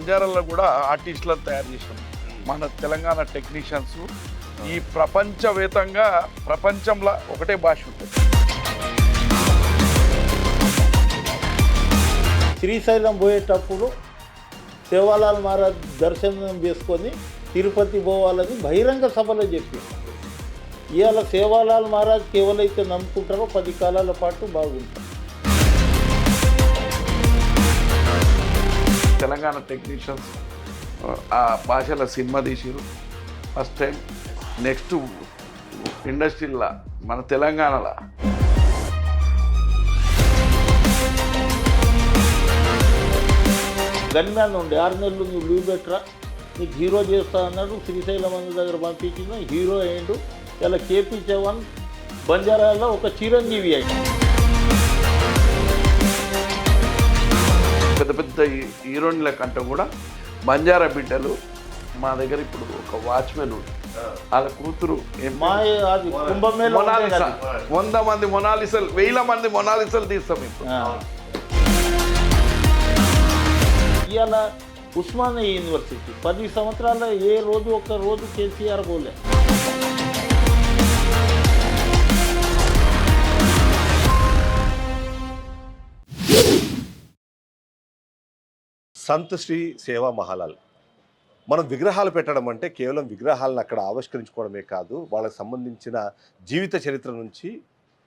బంజారాల్లో కూడా ఆర్టిస్టులను తయారు చేసాం మన తెలంగాణ టెక్నీషియన్స్. ఈ ప్రపంచవేతంగా ప్రపంచంలో ఒకటే భాష ఉంటుంది. శ్రీశైలం పోయేటప్పుడు సేవాలాల్ మహారాజ్ దర్శనం చేసుకొని తిరుపతి పోవాలని బహిరంగ సభలో చెప్పింది. ఇవాళ సేవాలాల్ మహారాజ్కి ఎవరైతే నమ్ముకుంటారో 10 కాలాల పాటు బాగుంటారు. తెలంగాణ టెక్నీషియన్స్ ఆ భాషలో సినిమా తీసిరు ఫస్ట్ టైం. నెక్స్ట్ ఇండస్ట్రీలో మన తెలంగాణలో గన్మ్యాన్ ఉండే 6 నెలలు నువ్వు లీవ్ పెట్టరా, నీకు హీరో చేస్తా అన్నాడు. శ్రీశైలం అన్న దగ్గర పంపించిన హీరో అయ్యిండు. ఇలా కేపీ చౌహాన్ బంజారాలో ఒక చిరంజీవి అయ్యింది. పెద్ద పెద్ద హీరోయిన్ల కంటే కూడా బంజారా బిడ్డలు మా దగ్గర ఇప్పుడు ఒక వాచ్మెన్ వాళ్ళ కూతురు అది కుంభమేళ 100 మంది మొనాలిసలు 1000 మంది మొనాలిసలు తీస్తాం ఇప్పుడు. ఇవాళ ఉస్మానియా యూనివర్సిటీ 10 సంవత్సరాల ఏ రోజు ఒక్క రోజు కేసీఆర్ పోలే. సంత్ శ్రీ సేవా మహాలాల్. మనం విగ్రహాలు పెట్టడం అంటే కేవలం విగ్రహాలను అక్కడ ఆవిష్కరించుకోవడమే కాదు, వాళ్ళకి సంబంధించిన జీవిత చరిత్ర నుంచి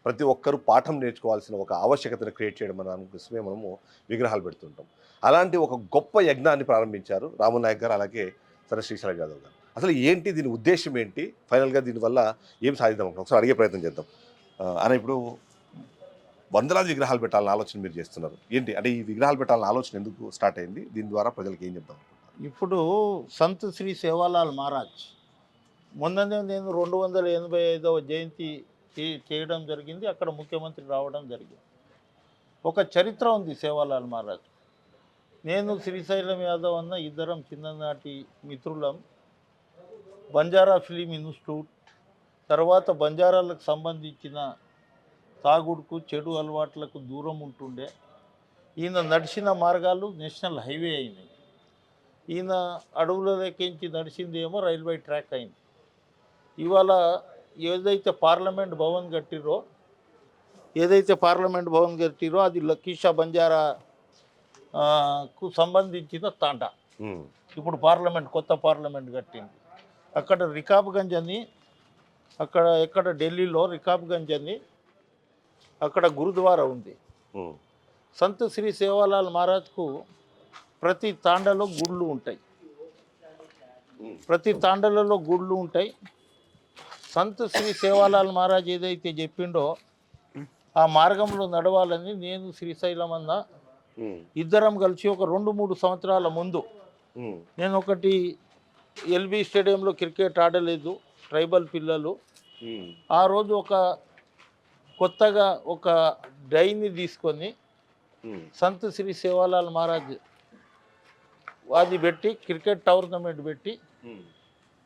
ప్రతి ఒక్కరూ పాఠం నేర్చుకోవాల్సిన ఒక ఆవశ్యకతను క్రియేట్ చేయడం కోసమే మనము విగ్రహాలు పెడుతుంటాం. అలాంటి ఒక గొప్ప యజ్ఞాన్ని ప్రారంభించారు రాము నాయక్ గారు, అలాగే సరే శ్రీశైలం యాదవ్ గారు. అసలు ఏంటి దీని ఉద్దేశం ఏంటి, ఫైనల్గా దీనివల్ల ఏం సాధిద్దాం ఒకసారి అడిగే ప్రయత్నం చేద్దాం. అని ఇప్పుడు వందలాది విగ్రహాలు పెట్టాలని ఆలోచన మీరు చేస్తున్నారు, ఏంటి అంటే ఈ విగ్రహాలు పెట్టాలని ఆలోచన ఎందుకు స్టార్ట్ అయింది, దీని ద్వారా ప్రజలకు ఏం చెప్తాం? ఇప్పుడు సంత్ శ్రీ సేవాలాల్ మహారాజ్ మొన్ననే నేను 285వ జయంతి చేయడం జరిగింది. అక్కడ ముఖ్యమంత్రి రావడం జరిగింది. ఒక చరిత్ర ఉంది సేవాలాల్ మహారాజ్. నేను శ్రీశైలం యాదవ్ అన్న ఇద్దరం చిన్ననాటి మిత్రులం. బంజారా ఫిలిం ఇన్స్టిట్యూట్ తర్వాత బంజారాలకు సంబంధించిన తాగుడుకు చెడు అలవాట్లకు దూరం ఉంటుండే. ఈయన నడిచిన మార్గాలు నేషనల్ హైవే అయినాయి. ఈయన అడవుల లెక్కించి నడిచిందేమో రైల్వే ట్రాక్ అయింది. ఇవాళ ఏదైతే పార్లమెంట్ భవన్ కట్టిరో అది లక్కీషా బంజారాకు సంబంధించిన తాండా. ఇప్పుడు కొత్త పార్లమెంట్ కట్టింది. అక్కడ రికాబ్గంజ్ అని, ఎక్కడ ఢిల్లీలో రికాబ్గంజ్ అని అక్కడ గురుద్వారా ఉంది. సంత్ శ్రీ సేవాలాల్ మహారాజ్కు ప్రతి తాండాలో గుళ్ళు ఉంటాయి. సంత్ శ్రీ సేవాలాల్ మహారాజ్ ఏదైతే చెప్పిండో ఆ మార్గంలో నడవాలని నేను శ్రీశైలం అన్న ఇద్దరం కలిసి ఒక 2-3 సంవత్సరాల ముందు, నేను ఒకటి ఎల్బీ స్టేడియంలో క్రికెట్ ఆడలేదు, ట్రైబల్ పిల్లలు. ఆ రోజు కొత్తగా ఒక డైని తీసుకొని సంత్ శ్రీ సేవాలాల్ మహారాజ్ అది పెట్టి క్రికెట్ టోర్నమెంట్ పెట్టి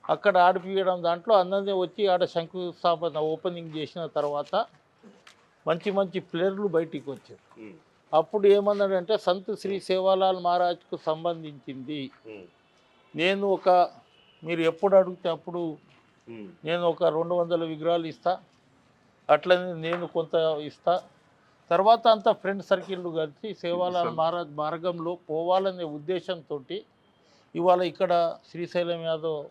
అక్కడ ఆడిపియడం. దాంట్లో అన్నదే వచ్చి ఆడ శంకుస్థాపన ఓపెనింగ్ చేసిన తర్వాత మంచి ప్లేయర్లు బయటికి వచ్చారు. అప్పుడు ఏమన్నాడంటే సంత్ శ్రీ సేవాలాల్ మహారాజ్కు సంబంధించింది నేను మీరు ఎప్పుడు అడిగితే అప్పుడు నేను ఒక 200 విగ్రహాలు ఇస్తా, అట్లనే నేను కొంత ఇస్తా. తర్వాత అంతా ఫ్రెండ్ సర్కిళ్ళు కలిసి సేవాలాల్ మహారాజ్ మార్గంలో పోవాలనే ఉద్దేశంతో ఇవాళ ఇక్కడ శ్రీశైలం యాదవ్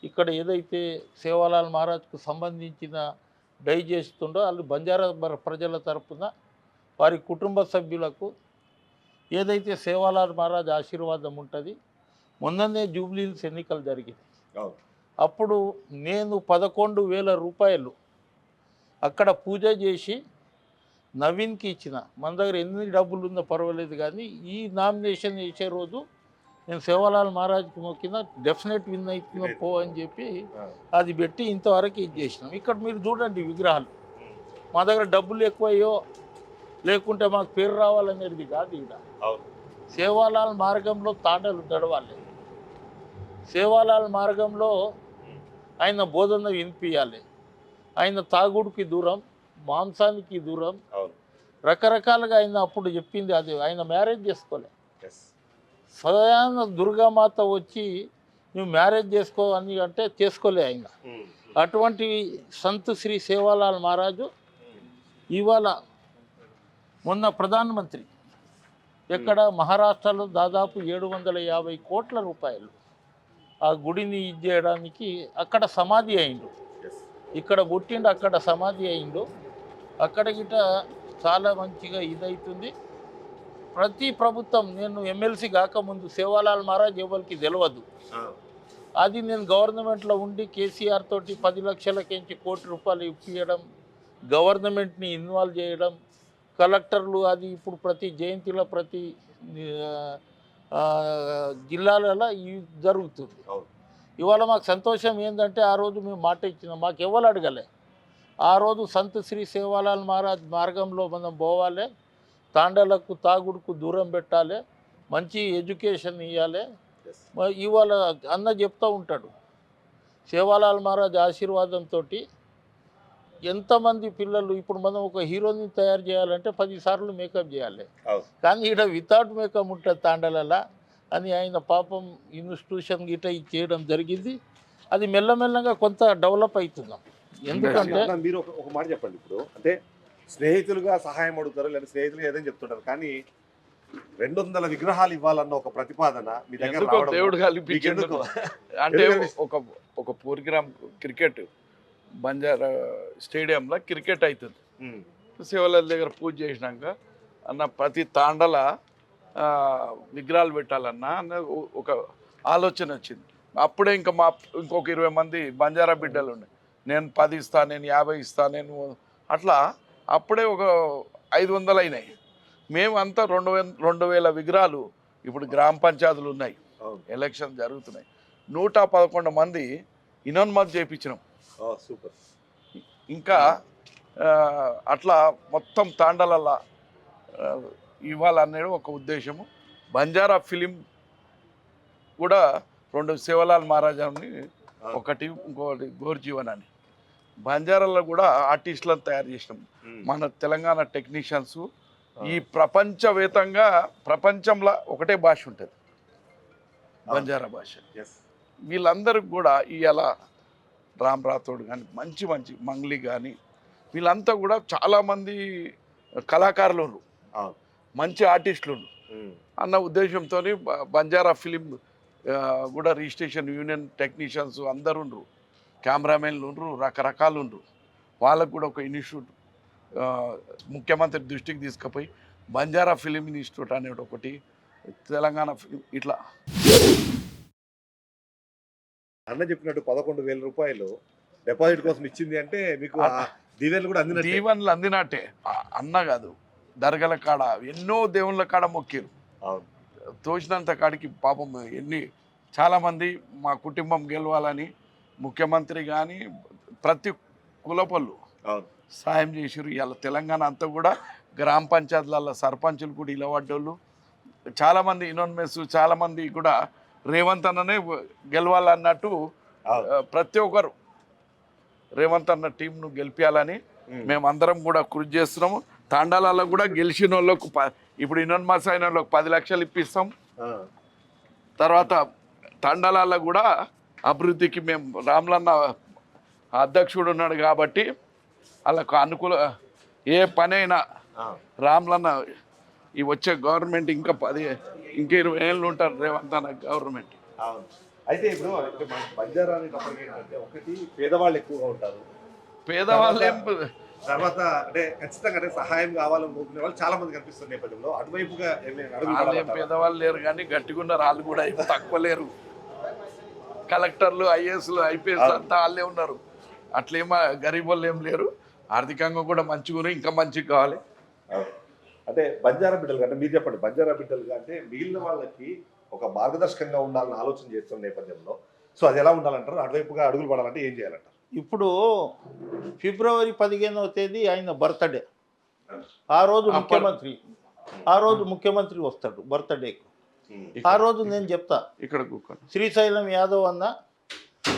ఇక్కడ ఏదైతే సేవాలాల్ మహారాజ్కు సంబంధించిన డై చేస్తుండో వాళ్ళు బంజారా ప్రజల తరపున వారి కుటుంబ సభ్యులకు ఏదైతే సేవాలాల్ మహారాజ్ ఆశీర్వాదం ఉంటుంది. మొన్ననే జూబ్లీ హిల్స్ ఎన్నికలు జరిగింది. అప్పుడు నేను 11,000 రూపాయలు అక్కడ పూజ చేసి నవీన్కి ఇచ్చిన. మన దగ్గర ఎన్ని డబ్బులు ఉందో పర్వాలేదు, కానీ ఈ నామినేషన్ చేసే రోజు నేను సేవాలాల్ మహారాజ్కి మొక్కిన డెఫినెట్ విన్ అవుతున్నా పో అని చెప్పి అది పెట్టి ఇంతవరకు ఇది చేసినాం. ఇక్కడ మీరు చూడండి విగ్రహాలు, మా దగ్గర డబ్బులు ఎక్కువయ్యో లేకుంటే మాకు పేరు రావాలనేది కాదు. ఇక్కడ సేవాలాల్ మార్గంలో తాండలు నడవాలి, సేవాలాల్ మార్గంలో ఆయన బోధన వినిపించాలి. ఆయన తాగుడికి దూరం, మాంసానికి దూరం, రకరకాలుగా ఆయన అప్పుడు చెప్పింది అది. ఆయన మ్యారేజ్ చేసుకోలే, స్వయాన దుర్గామాత వచ్చి నువ్వు మ్యారేజ్ చేసుకో అని అంటే చేసుకోలే ఆయన. అటువంటి సంత్ శ్రీ సేవాలాల్ మహారాజు ఇవాళ మొన్న ప్రధానమంత్రి ఎక్కడ మహారాష్ట్రలో దాదాపు 750 కోట్ల రూపాయలు ఆ గుడిని ఇది చేయడానికి అక్కడ సమాధి అయిండు. ఇక్కడ పుట్టిండు, అక్కడ సమాధి అయిండు. అక్కడ గిట చాలా మంచిగా ఇదవుతుంది. ప్రతి ప్రభుత్వం, నేను ఎమ్మెల్సీ కాకముందు సేవాలాల్ మహారాజ్ ఎవరికి తెలియదు. అది నేను గవర్నమెంట్లో ఉండి కేసీఆర్ తోటి 10 లక్షలకించి కోటి రూపాయలు ఇప్పించడం, గవర్నమెంట్ని ఇన్వాల్వ్ చేయడం, కలెక్టర్లు అది ఇప్పుడు ప్రతి జయంతిలో ప్రతి జిల్లాలలో ఇవి జరుగుతుంది. ఇవాళ మాకు సంతోషం ఏంటంటే ఆ రోజు మేము మాట ఇచ్చినాం, మాకు ఎవరు అడగలే. ఆ రోజు సంత్ శ్రీ సేవాలాల్ మహారాజ్ మార్గంలో మనం పోవాలి, తాండలకు తాగుడుకు దూరం పెట్టాలి, మంచి ఎడ్యుకేషన్ ఇవ్వాలి. ఇవాళ అన్న చెప్తూ ఉంటాడు, సేవాలాల్ మహారాజ్ ఆశీర్వాదంతో ఎంతమంది పిల్లలు, ఇప్పుడు మనం ఒక హీరోని తయారు చేయాలంటే 10 సార్లు మేకప్ చేయాలి, కానీ ఇక్కడ వితౌట్ మేకప్ ఉంటుంది తాండలలో అని ఆయన పాపం ఇన్స్టిట్యూషన్ గిట చేయడం జరిగింది. అది మెల్లమెల్లగా కొంత డెవలప్ అవుతున్నాం. ఎందుకంటే మీరు ఒక మాట చెప్పండి, ఇప్పుడు అంటే స్నేహితులుగా సహాయం అడుగుతారు లేదా స్నేహితులుగా ఏదైనా చెప్తుంటారు, కానీ 200 విగ్రహాలు ఇవ్వాలన్న ఒక ప్రతిపాదన మీ దగ్గర రావడం దేవుడు కల్పించాడు. అంటే ఒక ప్రోగ్రామ్ క్రికెట్ బంజారా స్టేడియంలో క్రికెట్ అవుతుంది. శివలాల్ దగ్గర పూజ చేసినాక అన్న ప్రతి తాండల విగ్రహాలు పెట్టాలన్నా అన్న ఒక ఆలోచన వచ్చింది. అప్పుడే ఇంకా ఇంకొక 20 మంది బంజారా బిడ్డలు ఉన్నాయి. నేను 10 ఇస్తాను, నేను 50 ఇస్తాను, నేను అట్లా అప్పుడే ఒక 500 అయినాయి. మేము అంతా 2000 విగ్రహాలు ఇప్పుడు గ్రామ పంచాయతీలు ఉన్నాయి, ఎలక్షన్ జరుగుతున్నాయి. 111 మంది ఇనోన్మతి చేయించినాం. సూపర్. ఇంకా అట్లా మొత్తం తాండలల్లా ఇవ్వాలనేది ఒక ఉద్దేశము. బంజారా ఫిలిం కూడా 2 సేవాలాల్ మహారాజ్ అని, ఒకటి ఇంకొకటి గోర్జీవన్ అని, బంజారాలో కూడా ఆర్టిస్టులను తయారు చేసినాం. మన తెలంగాణ టెక్నీషియన్స్ ఈ ప్రపంచంలో ఒకటే భాష ఉంటుంది, బంజారా భాష. వీళ్ళందరికి కూడా ఇవాళ రామ్ రాథోడ్ కానీ మంచి మంగ్లీ కానీ వీళ్ళంతా కూడా చాలామంది కళాకారులు ఉన్నారు, మంచి ఆర్టిస్టులు అన్న ఉద్దేశంతో బంజారా ఫిలిం కూడా రిజిస్ట్రేషన్ యూనియన్ టెక్నీషియన్స్ అందరు ఉండరు, కెమెరామెన్లు ఉండరు, రకరకాలు ఉండరు. వాళ్ళకు కూడా ఒక ఇన్స్టిట్యూట్ ముఖ్యమంత్రి దృష్టికి తీసుకుపోయి బంజారా ఫిలిం ఇన్స్టిట్యూట్ అనేది ఒకటి, తెలంగాణ ఫిలిం, ఇట్లా అన్న చెప్పినట్టు 11,000 రూపాయలు డిపాజిట్ కోసం ఇచ్చింది అంటే మీకు దీవెనలు కూడా అందిన దీవెనలు అందినట్టే. అన్న కాదు, దర్గల కాడ ఎన్నో దేవుళ్ళ కాడ మొక్కిరు, తోచినంత కాడికి పాపం చాలామంది మా కుటుంబం గెలవాలని ముఖ్యమంత్రి కానీ ప్రతి కులపళ్ళు సాయం చేసిరు. ఇలా తెలంగాణ అంతా కూడా గ్రామ పంచాయతీల సర్పంచులు కూడా ఇలవడ్డోళ్ళు చాలామంది ఇన్వెస్ట్మెంట్స్, చాలామంది కూడా రేవంత్ అన్ననే గెలవాలన్నట్టు ప్రతి ఒక్కరు రేవంత్ అన్న టీంను గెలిపించాలని మేమందరం కూడా కృషి చేస్తున్నాము. తాండాలలో కూడా గెలిచిన వాళ్ళకు ఇప్పుడు ఇన్వెస్ట్మెంట్స్ అయిన వాళ్ళకి 10 లక్షలు ఇప్పిస్తాం. తర్వాత తాండాలలో కూడా అభివృద్ధికి మేము రామ్లన్న అధ్యక్షుడు ఉన్నాడు కాబట్టి వాళ్ళకు అనుకూల ఏ పనైనా రామ్లన్న ఈ వచ్చే గవర్నమెంట్ ఇంకా 20 ఏళ్ళు ఉంటారు రేవంత్ అన్న గవర్నమెంట్. అయితే ఇప్పుడు బంజారా అనేటప్పటికి ఏంటంటే ఒకటి పేదవాళ్ళు ఎక్కువగా ఉంటారు, పేదవాళ్ళు తర్వాత అంటే ఖచ్చితంగా అంటే సహాయం కావాలనుకునే వాళ్ళు చాలా మంది కనిపిస్తున్న నేపథ్యంలో అటువైపుగా పేదవాళ్ళు లేరు కానీ గట్టిగున్న వాళ్ళు కూడా తక్కువ లేరు. కలెక్టర్లు, ఐఏఎస్లు, ఐపీఎస్ అంతా వాళ్ళే ఉన్నారు. అట్లేమో గరీబ్ వాళ్ళు ఏం లేరు. ఆర్థికంగా కూడా మంచిగా, ఇంకా మంచిగా కావాలి. అంటే బంజారా బిడ్డలు అంటే మీరు చెప్పండి, బంజారా బిడ్డలు అంటే మిగిలిన వాళ్ళకి ఒక మార్గదర్శకంగా ఉండాలని ఆలోచన చేస్తున్న నేపథ్యంలో సో అది ఎలా ఉండాలంటారు? అటువైపుగా అడుగులు పడాలంటే ఏం చేయాలంటారు? ఇప్పుడు ఫిబ్రవరి 15వ తేదీ ఆయన బర్త్డే. ఆ రోజు ముఖ్యమంత్రి వస్తాడు బర్త్డేకు. ఆ రోజు నేను చెప్తా, ఇక్కడ శ్రీశైలం యాదవ్ అన్న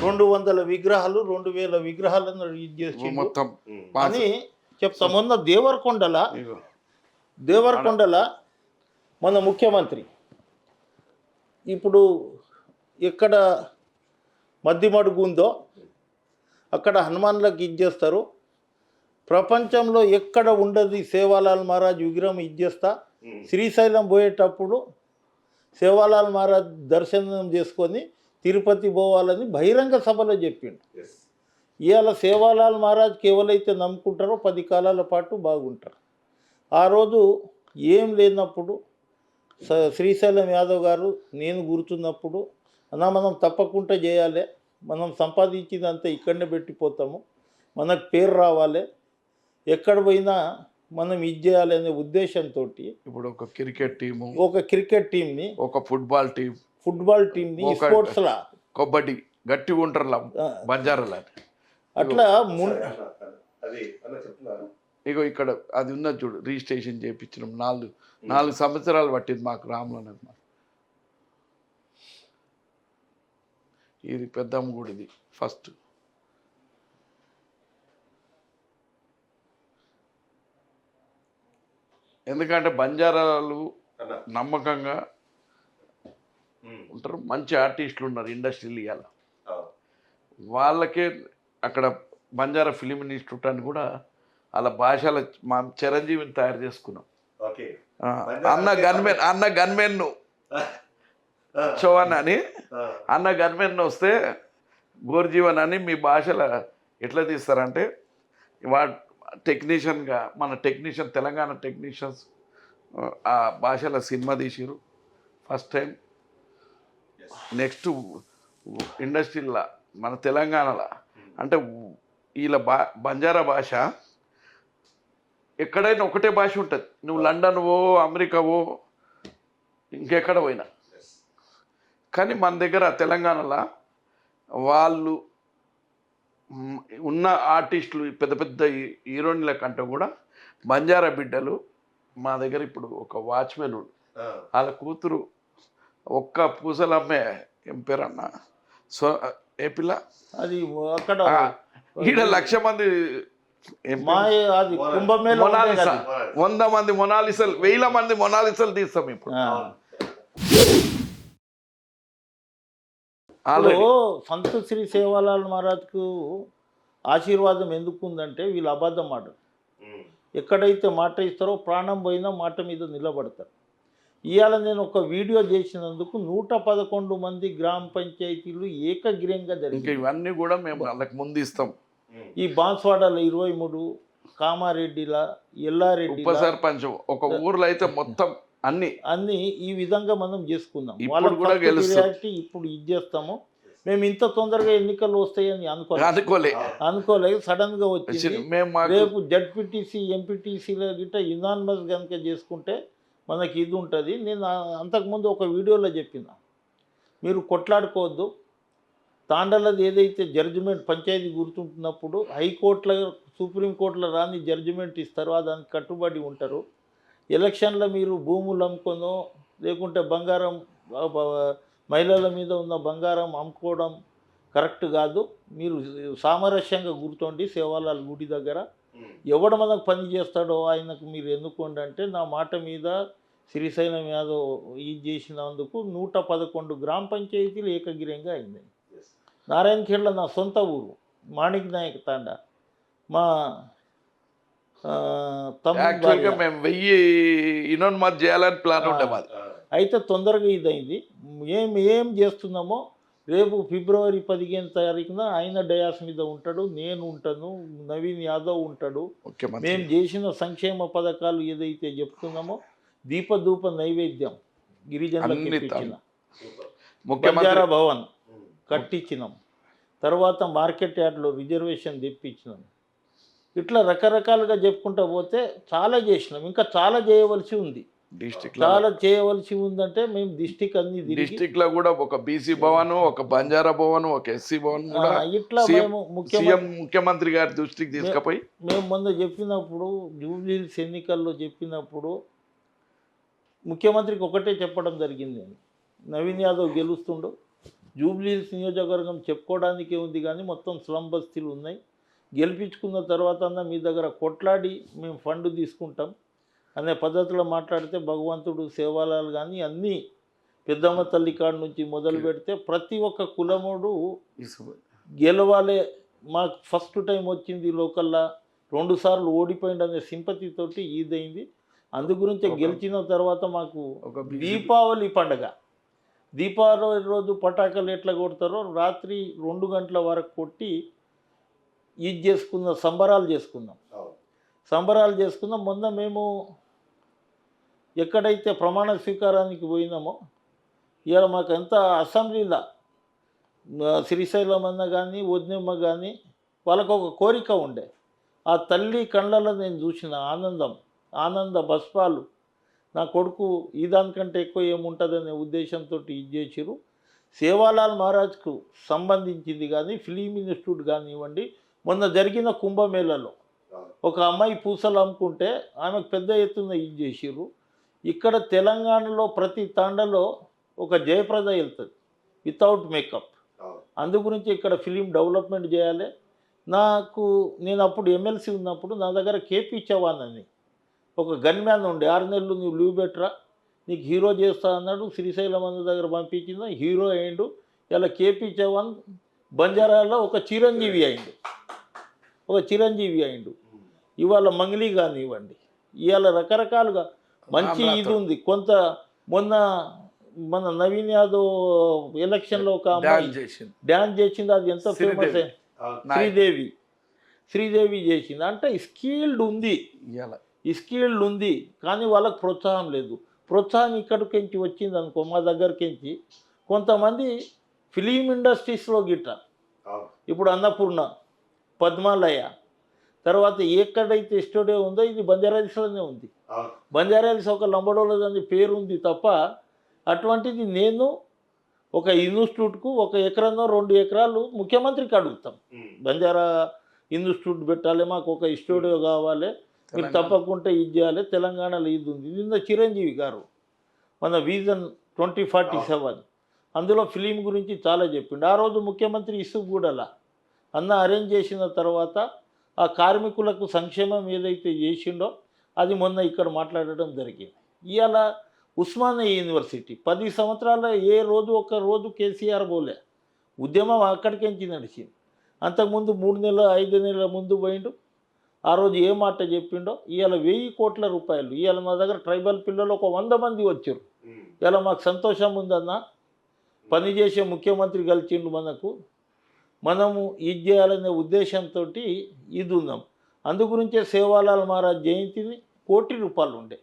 200 విగ్రహాలు 2000 విగ్రహాలను ఇది చేసి మొత్తం అని చెప్తా. మొన్న దేవరకొండల మన ముఖ్యమంత్రి ఇప్పుడు ఎక్కడ మధ్యమడుగు ఉందో అక్కడ హనుమాన్లకు ఇచ్చేస్తారు. ప్రపంచంలో ఎక్కడ ఉండదు సేవాలాల్ మహారాజ్ విగ్రహం ఇచ్చేస్తా. శ్రీశైలం పోయేటప్పుడు సేవాలాల్ మహారాజ్ దర్శనం చేసుకొని తిరుపతి పోవాలని బహిరంగ సభలో చెప్పిండు. ఇవాళ సేవాలాల్ మహారాజ్కి ఎవరైతే నమ్ముకుంటారో 10 కాలాల పాటు బాగుంటారు. ఆ రోజు ఏం లేనప్పుడు శ్రీశైలం యాదవ్ గారు నేను గుర్తున్నప్పుడు అన్నా మనం తప్పకుండా చేయాలి, మనం సంపాదించిందంతా ఇక్కడనే పెట్టిపోతాము, మనకు పేరు రావాలి, ఎక్కడ పోయినా మనం ఇది చేయాలి అనే ఉద్దేశంతో ఇప్పుడు ఒక క్రికెట్ టీంని ఒక ఫుట్బాల్ టీంని స్పోర్ట్స్లా కబడ్డీ గట్టి ఉంటారు బంజారాల అట్లా ఇగో ఇక్కడ అది ఉన్నది చూడు, రిజిస్ట్రేషన్ చేయించినాం. 4 సంవత్సరాలు పట్టింది మాకు రాములు. ఇది పెద్దమ్మ గుడిది ఫస్ట్. ఎందుకంటే బంజారాలు నమ్మకంగా ఉంటారు, మంచి ఆర్టిస్టులు ఉన్నారు ఇండస్ట్రీలు. ఇవాళ వాళ్ళకే అక్కడ బంజారా ఫిలిం ఇన్స్టిట్యూట్ అని కూడా వాళ్ళ భాషల మా చిరంజీవిని తయారు చేసుకున్నాం. అన్న గన్మెన్ చౌహాన్ అని అన్న గన్మెన్ వస్తే గోర్జీవన్ అని మీ భాషల ఎట్లా తీస్తారంటే టెక్నీషియన్గా మన తెలంగాణ టెక్నీషియన్స్ ఆ భాషలో సినిమా తీసిరు ఫస్ట్ టైం. నెక్స్ట్ ఇండస్ట్రీలో మన తెలంగాణలో అంటే వీళ్ళ బంజారా భాష ఎక్కడైనా ఒకటే భాష ఉంటుంది. నువ్వు లండన్ పో, అమెరికా పో, ఇంకెక్కడ పోయినా. కానీ మన దగ్గర తెలంగాణలో వాళ్ళు ఉన్న ఆర్టిస్టులు పెద్ద పెద్ద హీరోయిన్ల కంటే కూడా బంజారా బిడ్డలు మా దగ్గర ఇప్పుడు ఒక వాచ్మెన్ వాళ్ళ కూతురు ఒక్క పూసలమ్మే, ఏం పేరు అన్న ఏ పిల్ల అది అక్కడ ఈడ 1,00,000 మంది 100 మంది మొనాలిసలు 1000 మంది మొనాలిసలు తీస్తాం ఇప్పుడు. సంత శ్రీ సేవాలాల్ మహారాజ్కు ఆశీర్వాదం ఎందుకు ఉందంటే వీళ్ళు అబద్ధం మాట, ఎక్కడైతే మాట ఇస్తారో ప్రాణం పోయినా మాట మీద నిలబడతారు. ఇవాళ నేను ఒక వీడియో చేసినందుకు 111 మంది గ్రామ పంచాయతీలు ఏకగ్రీయంగా జరిగింది. ఇవన్నీ కూడా మేము వాళ్ళకి ముందు ఇస్తాం. ఈ బాన్స్వాడలో 23, కామారెడ్డిల, ఎల్లారెడ్డి ఉప సర్పంచ్ ఒక ఊర్లో అయితే మొత్తం అన్ని ఈ విధంగా మనం చేసుకుందాం. ఇప్పుడు కూడా ఇప్పుడు ఇది చేస్తాము. మేము ఇంత తొందరగా ఎన్నికలు వస్తాయని అనుకోలేదు. సడన్ గా వచ్చింది. రేపు జడ్పీటీసీ ఎంపీటీసీల గిట్ట యునానిమస్ కనుక చేసుకుంటే మనకి ఇది ఉంటుంది. నేను అంతకుముందు ఒక వీడియోలో చెప్పిన, మీరు కొట్లాడుకోవద్దు. తాండలది ఏదైతే జడ్జిమెంట్ పంచాయతీ గుర్తుంటున్నప్పుడు హైకోర్టులో సుప్రీంకోర్టులో రాని జడ్జిమెంట్ ఇస్తారో దానికి కట్టుబడి ఉంటారు. ఎలక్షన్లో మీరు భూములు అమ్ముకొనో లేకుంటే బంగారం మహిళల మీద ఉన్న బంగారం అమ్ముకోవడం కరెక్ట్ కాదు. మీరు సామరస్యంగా గుర్తుండి సేవాలాల్ గుడి దగ్గర ఎవడు మనకు పని చేస్తాడో ఆయనకు మీరు ఎన్నుకోండి అంటే నా మాట మీద శ్రీశైలం యాదవ్ ఇది చేసినందుకు 111 గ్రామ పంచాయతీలు ఏకగ్రీయంగా అయింది. నారాయణఖేడ్లో నా సొంత ఊరు మాణిక్ నాయక్ తాండా. మా మేము 1000 చేయాలని ప్లాన్ ఉండే. అయితే తొందరగా ఇదైంది. ఏం చేస్తున్నామో రేపు ఫిబ్రవరి 15 తారీఖున ఆయన డయాస్ మీద ఉంటాడు, నేను ఉంటాను, నవీన్ యాదవ్ ఉంటాడు. మేము చేసిన సంక్షేమ పథకాలు ఏదైతే చెప్తున్నామో దీపధూప నైవేద్యం గిరిజనులకు ఇప్పించిన, బంజారా భవన్ కట్టించినాం, తర్వాత మార్కెట్ యార్డ్లో రిజర్వేషన్ తెప్పించినాం. ఇట్లా రకరకాలుగా చెప్పుకుంటూ పోతే చాలా చేసినాం. ఇంకా చాలా చేయవలసి ఉంది. చాలా చేయవలసి ఉందంటే మేము డిస్టిక్ లో కూడా ఒక బీసీ భవన్, ఒక బంజారా భవన్, ఒక ఎస్సీ భవన్ ఇట్లా మేము ముఖ్యమంత్రి గారి దృష్టికి తీసుకుపోయి మేము మొన్న చెప్పినప్పుడు జూబ్లీహిల్స్ ఎన్నికల్లో చెప్పినప్పుడు ముఖ్యమంత్రికి ఒకటే చెప్పడం జరిగింది. నవీన్ యాదవ్ గెలుస్తుండు, జూబ్లీహిల్స్ నియోజకవర్గం చెప్పుకోవడానికే ఉంది కానీ మొత్తం స్లమ్ బస్తీలు ఉన్నాయి, గెలిపించుకున్న తర్వాత మీ దగ్గర కొట్లాడి మేము ఫండ్ తీసుకుంటాం అనే పద్ధతిలో మాట్లాడితే భగవంతుడు సేవాలాల్ కానీ అన్నీ పెద్దమ్మ తల్లి కాడ నుంచి మొదలు పెడితే ప్రతి ఒక్క కులముడు ఇసుక- గెలవాలే. మాకు ఫస్ట్ టైం వచ్చింది లోకల్లా, 2 సార్లు ఓడిపోయింది అనే సింపతితోటి ఈదైంది. అందు గురించి గెలిచిన తర్వాత మాకు ఒక దీపావళి పండగ, దీపావళి రోజు పటాకులు ఎట్లా కొడతారో రాత్రి 2 గంటల వరకు కొట్టి ఇది చేసుకుందాం, సంబరాలు చేసుకుందాం. మొన్న మేము ఎక్కడైతే ప్రమాణ స్వీకారానికి పోయినామో ఇవాళ మాకు ఎంత అసెంబ్లీలో శ్రీశైలం అన్న కానీ వదినమ్మ కానీ వాళ్ళకు ఒక కోరిక ఉండే. ఆ తల్లి కళ్ళలో నేను చూసిన ఆనంద బస్పాలు, నా కొడుకు ఈ దానికంటే ఎక్కువ ఏముంటుందనే ఉద్దేశంతో ఇది చేసిరు. సేవాలాల్ మహారాజ్కు సంబంధించింది కానీ ఫిలిం ఇన్స్టిట్యూట్ కానివ్వండి, మొన్న జరిగిన కుంభమేళలో ఒక అమ్మాయి పూసలు అమ్ముకుంటే ఆమెకు పెద్ద ఎత్తున ఇది చేసిర్రు. ఇక్కడ తెలంగాణలో ప్రతి తాండలో ఒక జయప్రద వెళ్తుంది వితౌట్ మేకప్. అందు గురించి ఇక్కడ ఫిలిం డెవలప్మెంట్ చేయాలి. నేను అప్పుడు ఎమ్మెల్సీ ఉన్నప్పుడు నా దగ్గర కేపీ చవాన్ అని ఒక గన్ మ్యాన్ ఉండే, 6 నెలలు నువ్వు లీవ్ పెట్టరా నీకు హీరో చేస్తా అన్నాడు. శ్రీశైలం అన్న దగ్గర పంపించిందా, హీరో అయిండు. ఇలా కేపీ చవాన్ బంజారాలో ఒక చిరంజీవి అయిండు. ఇవాళ మంగ్లీ కానివ్వండి, ఇవాళ రకరకాలుగా మంచి ఇది ఉంది. కొంత మన నవీన్ యాదవ్ ఎలక్షన్లో ఒక అమ్మాయి డ్యాన్స్ చేసింది, అది ఎంత ఫేమస్. శ్రీదేవి చేసింది. అంటే స్కిల్డ్ ఉంది కానీ వాళ్ళకి ప్రోత్సాహం లేదు. ప్రోత్సాహం ఇక్కడికించి వచ్చింది అనుకో, మా దగ్గరకించి కొంతమంది ఫిలిం ఇండస్ట్రీస్లో గిట్ట ఇప్పుడు అన్నపూర్ణ, పద్మాలయ, తర్వాత ఎక్కడైతే స్టూడియో ఉందో ఇది బంజారాహిల్స్లోనే ఉంది. బంజారాహిల్స్ ఒక లంబడోళ్ళదని పేరు ఉంది తప్ప, అటువంటిది నేను ఒక ఇన్స్టిట్యూట్కు 1 ఎకరానో 2 ఎకరాలు ముఖ్యమంత్రికి అడుగుతాం. బంజారా ఇన్స్టిట్యూట్ పెట్టాలి, మాకు ఒక స్టూడియో కావాలి, మీరు తప్పకుండా ఇది చేయాలి. తెలంగాణలో ఇది ఉంది. నిన్న చిరంజీవి గారు మన విజన్ 2047 అందులో ఫిలిం గురించి చాలా చెప్పిండు. ఆ రోజు ముఖ్యమంత్రి ఇసుగూడల అన్న అరేంజ్ చేసిన తర్వాత ఆ కార్మికులకు సంక్షేమం ఏదైతే చేసిండో అది మొన్న ఇక్కడ మాట్లాడడం జరిగింది. ఇవాళ ఉస్మానియా యూనివర్సిటీ 10 సంవత్సరాల ఒక్క రోజు కేసీఆర్ పోలే, ఉద్యమం అక్కడికించి నడిచింది. అంతకుముందు 3 నెలలు 5 నెలల ముందు పోయిండు. ఆ రోజు ఏ మాట చెప్పిండో ఇవాళ 1000 కోట్ల రూపాయలు. ఇవాళ మా దగ్గర ట్రైబల్ పిల్లలు ఒక 100 మంది వచ్చారు. ఇలా మాకు సంతోషం ఉందన్న, పనిచేసే ముఖ్యమంత్రి కలిసిండు, మనము ఇది చేయాలనే ఉద్దేశంతో ఇది ఉన్నాం. అందుగురించే సేవాలాల్ మహారాజ్ జయంతిని ₹1 కోటి ఉండే,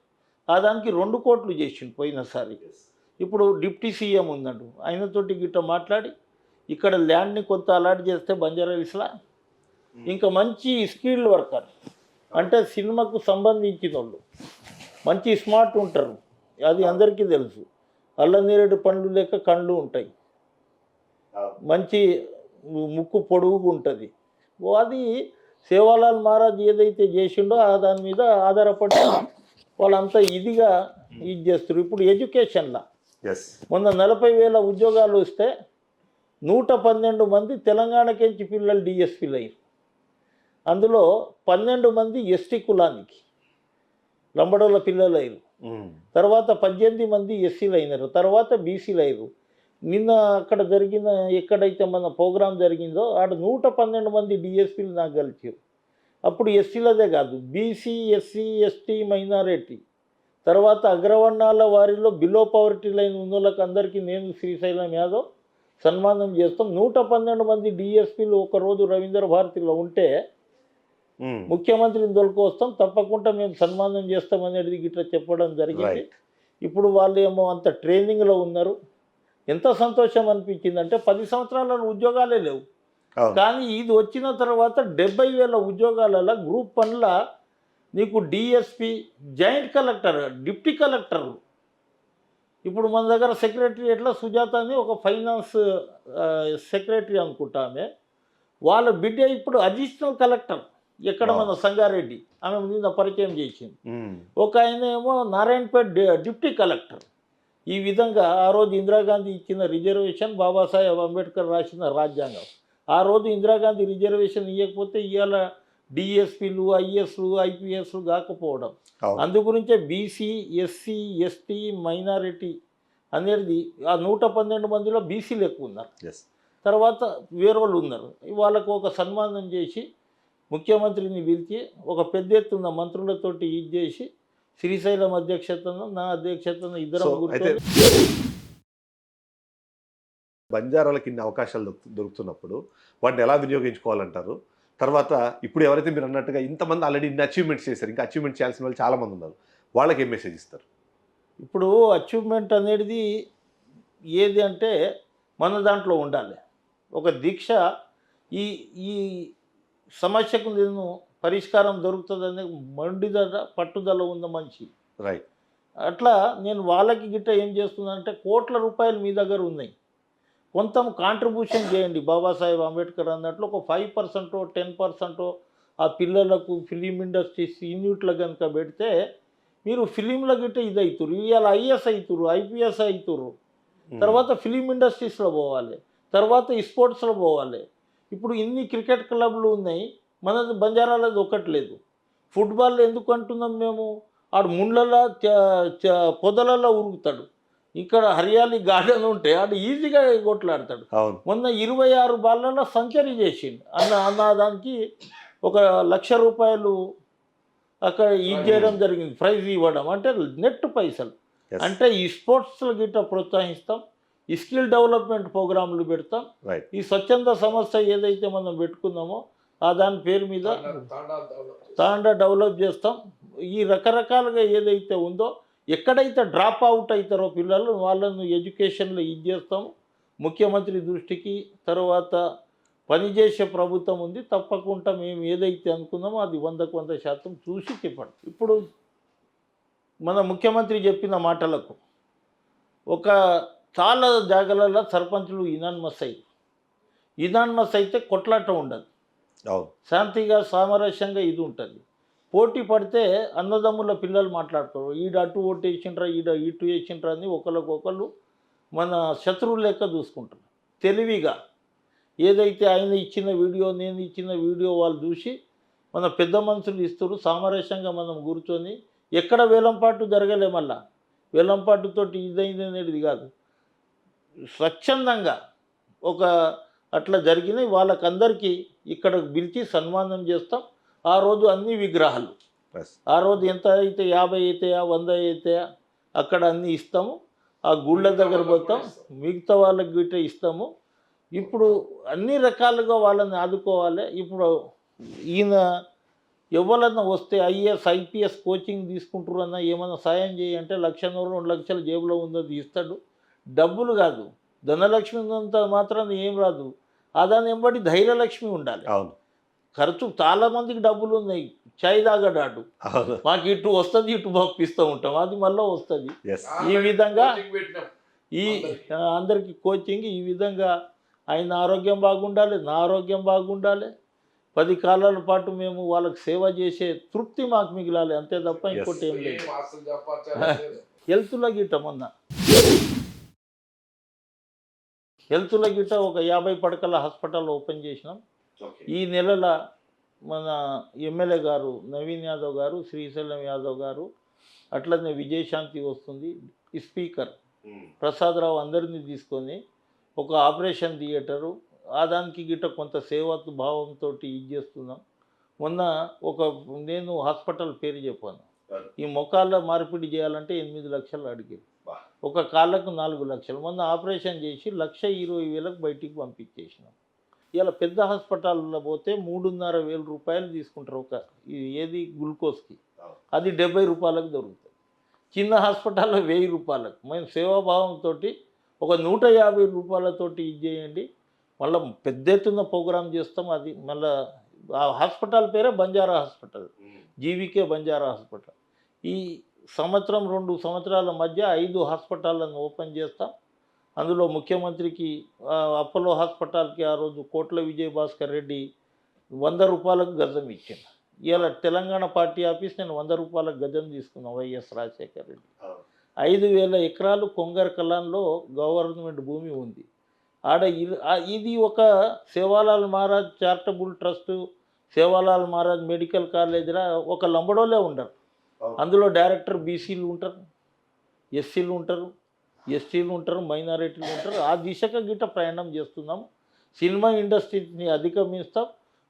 ఆ దానికి 2 కోట్లు చేసిండు పోయినసారి. ఇప్పుడు డిప్టీ సీఎం ఉన్నాడు, ఆయనతోటి గిట్ట మాట్లాడి ఇక్కడ ల్యాండ్ని కొంత అలాట్ చేస్తే బంజారాహిల్స్లా ఇంకా మంచి స్కిల్డ్ వర్కర్, అంటే సినిమాకు సంబంధించిన వాళ్ళు మంచి స్మార్ట్ ఉంటారు. అది అందరికీ తెలుసు. అల్లనేరేడు పండ్లు లెక్క కళ్ళు ఉంటాయి, మంచి ముక్కు పొడుగుగా ఉంటుంది. అది సేవాలాల్ మహారాజ్ ఏదైతే చేసిండో దాని మీద ఆధారపడి వాళ్ళంతా ఇదిగా ఇది చేస్తారు. ఇప్పుడు ఎడ్యుకేషన్లో మొన్న 40,000 ఉద్యోగాలు వస్తే 112 మంది తెలంగాణకించి పిల్లలు డిఎస్పీలు అయ్యారు. అందులో 12 మంది ఎస్టీ కులానికి లంబడోళ్ళ పిల్లలు అయ్యారు. తర్వాత 18 మంది ఎస్సీలు అయినారు, తర్వాత బీసీలు అయ్యారు. నిన్న అక్కడ జరిగిన ఎక్కడైతే మన ప్రోగ్రాం జరిగిందో ఆడ 112 మంది డిఎస్పీలు నాకు కలిసారు. అప్పుడు ఎస్సీలదే కాదు, బీసీ, ఎస్సీ, ఎస్టీ, మైనారిటీ, తర్వాత అగ్రవర్ణాల వారిలో బిలో పవర్టీ లైన్ ఉన్న వాళ్ళకి అందరికీ నేను శ్రీశైలం యాదవ్ సన్మానం చేస్తాం. 112 మంది డిఎస్పీలు ఒకరోజు రవీంద్ర భారతిలో ఉంటే ముఖ్యమంత్రిని దొరికొస్తాం, తప్పకుండా మేము సన్మానం చేస్తాం అనేది గిట్లా చెప్పడం జరిగింది. ఇప్పుడు వాళ్ళు ఏమో అంత ట్రైనింగ్లో ఉన్నారు. ఎంత సంతోషం అనిపించింది అంటే 10 సంవత్సరాల ఉద్యోగాలే లేవు, కానీ ఇది వచ్చిన తర్వాత 70,000 ఉద్యోగాలలో గ్రూప్ 1ల నీకు DSP, joint collector, deputy collector. ఇప్పుడు మన దగ్గర సెక్రటరియట్లో సుజాత అని ఒక ఫైనాన్స్ సెక్రటరీ అనుకుంటామే, వాళ్ళ బిడ్డ ఇప్పుడు అడిషనల్ కలెక్టర్ ఎక్కడ మన సంగారెడ్డి, ఆమె నిన్న పరిచయం చేసింది. ఒక ఆయన ఏమో నారాయణపేట డిప్టీ కలెక్టర్. ఈ విధంగా ఆ రోజు ఇందిరాగాంధీ ఇచ్చిన రిజర్వేషన్, బాబాసాహెబ్ అంబేద్కర్ రాసిన రాజ్యాంగం, ఆ రోజు ఇందిరాగాంధీ రిజర్వేషన్ ఇవ్వకపోతే ఇవాళ డిఎస్పీలు, ఐఎస్లు, ఐపీఎస్లు కాకపోవడం. అందుగురించే బీసీ, ఎస్సీ, ఎస్టీ, మైనారిటీ అనేది ఆ 112 మందిలో బీసీలు ఎక్కువ ఉన్నారు. ఎస్. తర్వాత వేరే వాళ్ళు ఉన్నారు. వాళ్ళకు ఒక సన్మానం చేసి ముఖ్యమంత్రిని పిలిచి ఒక పెద్ద ఎత్తున మంత్రులతోటి ఇది చేసి శ్రీశైలం అధ్యక్షతను నా అధ్యక్షతను ఇద్దరం అయితే కూర్చొని బంజారాలకు ఇన్ని అవకాశాలు దొరుకుతున్నప్పుడు వాటిని ఎలా వినియోగించుకోవాలంటారు? తర్వాత ఇప్పుడు ఎవరైతే మీరు అన్నట్టుగా ఇంతమంది ఆల్రెడీ ఇన్ని అచీవ్మెంట్స్ చేశారు, ఇంకా అచీవ్మెంట్ చేయాల్సిన వాళ్ళు చాలామంది ఉన్నారు, వాళ్ళకి ఏం మెసేజ్ ఇస్తారు? ఇప్పుడు అచీవ్మెంట్ అనేది ఏది అంటే మన దాంట్లో ఉండాలి. ఒక దీక్ష ఈ ఈ సమస్యకు నేను పరిష్కారం దొరుకుతుందనే మండిదల పట్టుదల ఉన్న మనిషి. రైట్. అట్లా నేను వాళ్ళకి గిట్ట ఏం చేస్తున్నానంటే కోట్ల రూపాయలు మీ దగ్గర ఉన్నాయి, కొంత కాంట్రిబ్యూషన్ చేయండి. బాబాసాహెబ్ అంబేద్కర్ అన్నట్లు ఒక 5% 10% ఆ పిల్లలకు ఫిలిం ఇండస్ట్రీస్ యూనిట్లు కనుక పెడితే మీరు ఫిలింల గిట్ట ఇది అవుతారు. ఇవాళ ఐఎస్ అవుతారు, ఐపీఎస్ అవుతారు. తర్వాత ఫిలిం ఇండస్ట్రీస్లో పోవాలి, తర్వాత స్పోర్ట్స్లో పోవాలి. ఇప్పుడు ఇన్ని క్రికెట్ క్లబ్లు ఉన్నాయి, మనది బంజారాలది ఒకట్లేదు. ఫుట్బాల్ ఎందుకు అంటున్నాం మేము? ఆడు ముండ్లలో పొదలలో ఉరుగుతాడు. ఇక్కడ హరియాలి గార్డెన్ ఉంటే ఆడు ఈజీగా కొట్లాడతాడు. మొన్న 26 బాళ్ళలో సెంచరీ చేసిండు. దానికి ఒక ₹1,00,000 అక్కడ ఇది చేయడం జరిగింది, ప్రైజ్ ఇవ్వడం. అంటే నెట్ పైసలు. అంటే ఈ స్పోర్ట్స్లో గిట్ట ప్రోత్సహిస్తాం, ఈ స్కిల్ డెవలప్మెంట్ ప్రోగ్రాంలు పెడతాం. ఈ స్వచ్ఛంద సంస్థ ఏదైతే మనం పెట్టుకున్నామో ఆ దాని పేరు మీద తాండా డెవలప్ చేస్తాం. ఈ రకరకాలుగా ఏదైతే ఉందో ఎక్కడైతే డ్రాప్ అవుట్ అవుతారో పిల్లలు వాళ్ళను ఎడ్యుకేషన్లో ఇది చేస్తాము. ముఖ్యమంత్రి దృష్టికి తర్వాత పనిచేసే ప్రభుత్వం ఉంది, తప్పకుండా మేము ఏదైతే అనుకున్నామో అది 100% చూసి చెప్పండి. ఇప్పుడు మన ముఖ్యమంత్రి చెప్పిన మాటలకు ఒక చాలా జాగాలలో సర్పంచులు ఇనాన్మస్ అయితే కొట్లాట ఉండదు, శాంతిగా సామరస్యంగా ఇది ఉంటుంది. పోటీ పడితే అన్నదమ్ముల పిల్లలు మాట్లాడుతారు, ఈడ అటు ఓటు వేసిండ్రా, ఈడ ఇటు వేసిండ్రా అని ఒకళ్ళు మన శత్రువులు లెక్క చూసుకుంటారు. తెలివిగా ఏదైతే ఆయన ఇచ్చిన వీడియో నేను ఇచ్చిన వీడియో వాళ్ళు చూసి మన పెద్ద మనుషులు ఇస్తారు, సామరస్యంగా మనం కూర్చొని ఎక్కడ వేలంపాటు జరగలే, మళ్ళా వేలంపాటుతోటి ఇదైంది అనేది కాదు, స్వచ్ఛందంగా ఒక అట్లా జరిగినాయి. వాళ్ళకందరికీ ఇక్కడ పిలిచి సన్మానం చేస్తాం. ఆ రోజు అన్ని విగ్రహాలు, ఆ రోజు ఎంత అయితే 50 అవుతాయా 100 అవుతాయా అక్కడ అన్నీ ఇస్తాము. ఆ గుళ్ళ దగ్గర పోతాం, మిగతా వాళ్ళకి గిట్ట ఇస్తాము. ఇప్పుడు అన్ని రకాలుగా వాళ్ళని ఆదుకోవాలి. ఇప్పుడు ఈయన ఎవరన్నా వస్తే ఐఏఎస్ ఐపీఎస్ కోచింగ్ తీసుకుంటారన్నా ఏమన్నా సాయం చేయంటే 1,00,000 2 లక్షలు జేబులో ఉందని ఇస్తాడు. డబ్బులు కాదు, ధనలక్ష్మి ఉన్నంత మాత్రాన ఏం రాదు. దాని వెంబడి ధైర్యలక్ష్మి ఉండాలి. ఖర్చు చాలామందికి డబ్బులు ఉన్నాయి, చాయ్ తాగడాడు, మాకు ఇటు వస్తుంది ఇటు పంపిస్తూ ఉంటాం, అది మళ్ళీ వస్తుంది. ఈ విధంగా ఈ అందరికీ కోచింగ్ ఈ విధంగా ఆయన ఆరోగ్యం బాగుండాలి, నా ఆరోగ్యం బాగుండాలి. 10 కాలాల పాటు మేము వాళ్ళకి సేవ చేసే తృప్తి మాకు మిగిలాలి, అంతే తప్ప ఇంకోటి ఏం లేదు. హెల్త్లో గిట్ట ఒక 50 పడకల హాస్పిటల్ ఓపెన్ చేసినాం. ఈ నెలల మన ఎమ్మెల్యే గారు నవీన్ యాదవ్ గారు, శ్రీశైలం యాదవ్ గారు, అట్లనే విజయశాంతి వస్తుంది, స్పీకర్ ప్రసాదరావు అందరినీ తీసుకొని ఒక ఆపరేషన్ థియేటరు దానికి గిట్ట కొంత సేవా భావంతో ఇది చేస్తున్నాం. మొన్న నేను హాస్పిటల్ పేరు చెప్పాను, ఈ మొకాళ్ళ మార్పిడి చేయాలంటే 8 లక్షలు అడిగారు, ఒక కాళ్ళకు 4 లక్షలు. మొన్న ఆపరేషన్ చేసి 1,20,000 బయటికి పంపించేసినాం. ఇలా పెద్ద హాస్పిటల్లో పోతే 3,500 రూపాయలు తీసుకుంటారు ఏది గ్లూకోజ్కి, అది 70 రూపాయలకు దొరుకుతుంది. చిన్న హాస్పిటల్లో 1000 రూపాయలకు. మేము సేవాభావంతో ఒక 150 రూపాయలతోటి ఇది చేయండి, మళ్ళీ పెద్ద ఎత్తున ప్రోగ్రాం చేస్తాం. అది మళ్ళీ ఆ హాస్పిటల్ పేరే బంజారా హాస్పిటల్, జీవికే బంజారా హాస్పిటల్. ఈ సంవత్సరం 2 సంవత్సరాల మధ్య 5 హాస్పిటళ్ళను ఓపెన్ చేస్తాం. అందులో ముఖ్యమంత్రికి అపోలో హాస్పిటల్కి ఆ రోజు కోట్ల విజయభాస్కర్ రెడ్డి 100 రూపాయలకు గజం ఇచ్చింది. ఇవాళ తెలంగాణ పార్టీ ఆఫీస్ నేను 100 రూపాయలకు గజం తీసుకున్నాను, వైఎస్ రాజశేఖర్ రెడ్డి. 5,000 ఎకరాలు కొంగర్ కలాన్లో గవర్నమెంట్ భూమి ఉంది. ఇది ఒక Sevalal Maharaj charitable trust, Sevalal Maharaj medical కాలేజీలో ఒక లంబడోలే ఉండరు. అందులో డైరెక్టర్ బీసీలు ఉంటారు, ఎస్సీలు ఉంటారు, ఎస్టీలు ఉంటారు, మైనారిటీలు ఉంటారు. ఆ దిశగా గిట్ట ప్రయాణం చేస్తున్నాం. సినిమా ఇండస్ట్రీని అధిగమిస్తాం.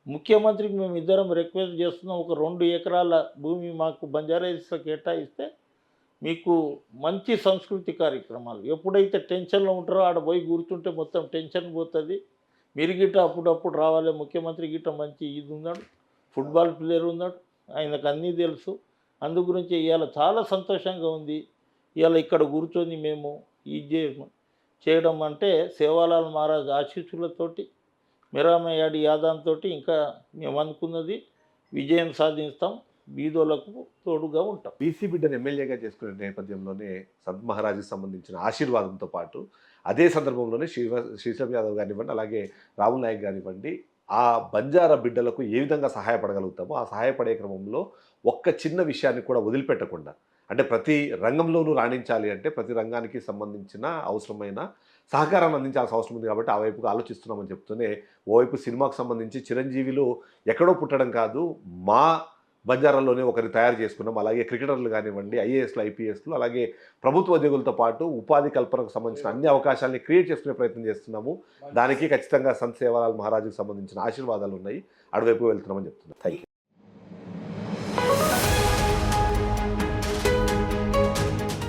ముఖ్యమంత్రికి మేము ఇద్దరం రిక్వెస్ట్ చేస్తున్నాం, ఒక 2 ఎకరాల భూమి మాకు బంజారా హిల్స్లో కేటాయిస్తే మీకు మంచి సంస్కృతి కార్యక్రమాలు, ఎప్పుడైతే టెన్షన్లో ఉంటారో ఆడ పోయి కూర్చుంటే మొత్తం టెన్షన్ పోతుంది. మీరు గిట్ట అప్పుడప్పుడు రావాలి. ముఖ్యమంత్రి గిట్ట మంచి ఇది ఉన్నాడు, ఫుట్బాల్ ప్లేయర్ ఉన్నాడు, ఆయనకు అన్నీ తెలుసు. అందు గురించి ఇవాళ చాలా సంతోషంగా ఉంది. ఇవాళ ఇక్కడ కూర్చొని మేము ఇది చేయడం అంటే సేవాలాల్ మహారాజ్ ఆశీస్సులతోటి, మిరామయాడి యాదంతో ఇంకా మేము అనుకున్నది విజయం సాధిస్తాం. బీదోలకు తోడుగా ఉంటాం. బీసీ బిడ్డను ఎమ్మెల్యేగా చేసుకునే నేపథ్యంలోనే సంత్ మహారాజుకి సంబంధించిన ఆశీర్వాదంతో పాటు అదే సందర్భంలోనే శ్రీశైలం యాదవ్ కానివ్వండి, అలాగే రాహుల్ నాయక్ కానివ్వండి, ఆ బంజారా బిడ్డలకు ఏ విధంగా సహాయపడగలుగుతామో ఆ సహాయపడే క్రమంలో ఒక్క చిన్న విషయాన్ని కూడా వదిలిపెట్టకుండా, అంటే ప్రతి రంగంలోనూ రాణించాలి అంటే ప్రతి రంగానికి సంబంధించిన అవసరమైన సహకారాన్ని అందించాల్సిన అవసరం ఉంది. కాబట్టి ఆ వైపుగా ఆలోచిస్తున్నామని చెప్తూనే ఓవైపు సినిమాకు సంబంధించి చిరంజీవిలో ఎక్కడో పుట్టడం కాదు, మా బంజారాల్లోనే ఒకరిని తయారు చేసుకున్నాం. అలాగే క్రికెటర్లు కానివ్వండి, ఐఏఎస్లు, ఐపీఎస్లు, అలాగే ప్రభుత్వ ఉద్యోగులతో పాటు ఉపాధి కల్పనకు సంబంధించిన అన్ని అవకాశాలని క్రియేట్ చేసుకునే ప్రయత్నం చేస్తున్నాము. దానికి ఖచ్చితంగా సంత్ సేవాలాల్ మహారాజుకు సంబంధించిన ఆశీర్వాదాలు ఉన్నాయి. అటువైపు వెళ్తున్నామని చెప్తున్నాం. Thank you.